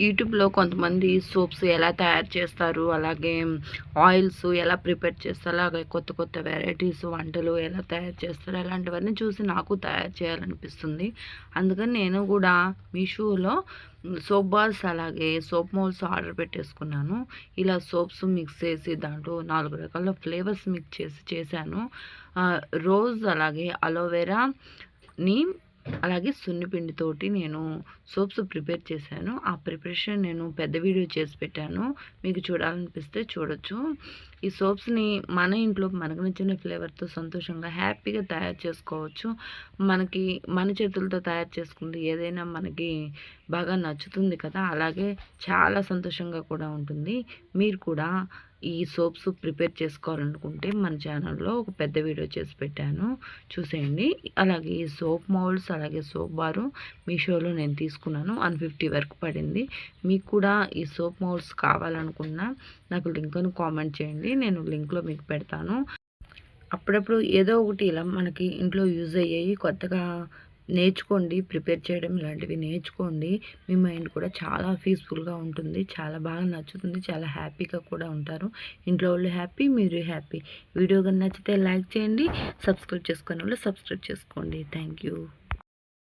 యూట్యూబ్లో కొంతమంది సోప్స్ ఎలా తయారు చేస్తారు, అలాగే ఆయిల్స్ ఎలా ప్రిపేర్ చేస్తారు, అలాగే కొత్త కొత్త వెరైటీస్ వంటలు ఎలా తయారు చేస్తారు, అలాంటివన్నీ చూసి నాకు తయారు చేయాలనిపిస్తుంది. అందుకని నేను కూడా మీషోలో సోప్ బాల్స్ అలాగే సోప్ మౌల్స్ ఆర్డర్ పెట్టేసుకున్నాను. ఇలా సోప్స్ మిక్స్ చేసి దాంట్లో 4 రకాల ఫ్లేవర్స్ మిక్స్ చేసి చేశాను. రోజ్ అలాగే అలోవెరాని అలాగే సున్నిపిండితోటి నేను సోప్స్ ప్రిపేర్ చేశాను. ఆ ప్రిపరేషన్ నేను పెద్ద వీడియో చేసి పెట్టాను. మీకు చూడాలనిపిస్తే చూడొచ్చు. ఈ సోప్స్ని మన ఇంట్లో మనకు నచ్చిన ఫ్లేవర్తో సంతోషంగా హ్యాపీగా తయారు చేసుకోవచ్చు. మనకి మన చేతులతో తయారు చేసుకుంది ఏదైనా మనకి బాగా నచ్చుతుంది కదా, అలాగే చాలా సంతోషంగా కూడా ఉంటుంది. మీరు కూడా ఈ సోప్స్ ప్రిపేర్ చేసుకోవాలనుకుంటే మన ఛానల్లో ఒక పెద్ద వీడియో చేసి పెట్టాను, చూసేయండి. అలాగే ఈ సోప్ మౌల్డ్స్ అలాగే సోప్ బారు మీషోలో నేను తీసుకున్నాను. 150 వరకు పడింది. మీకు కూడా ఈ సోప్ మౌల్డ్స్ కావాలనుకున్నా నాకు లింక్ను కామెంట్ చేయండి, నేను లింక్లో మీకు పెడతాను. అప్పుడప్పుడు ఏదో ఒకటి ఇలా మనకి ఇంట్లో యూజ్ అయ్యేవి కొత్తగా నేర్చుకోండి. ప్రిపేర్ చేయడం ఇలాంటివి నేర్చుకోండి. మీ మైండ్ కూడా చాలా పీస్ఫుల్గా ఉంటుంది, చాలా బాగా నచ్చుతుంది, చాలా హ్యాపీగా కూడా ఉంటారు. ఇంట్లో వాళ్ళు హ్యాపీ, మీరు హ్యాపీ. వీడియో కానీ నచ్చితే లైక్ చేయండి, సబ్స్క్రైబ్ చేసుకునే వాళ్ళు సబ్స్క్రైబ్ చేసుకోండి. Thank you.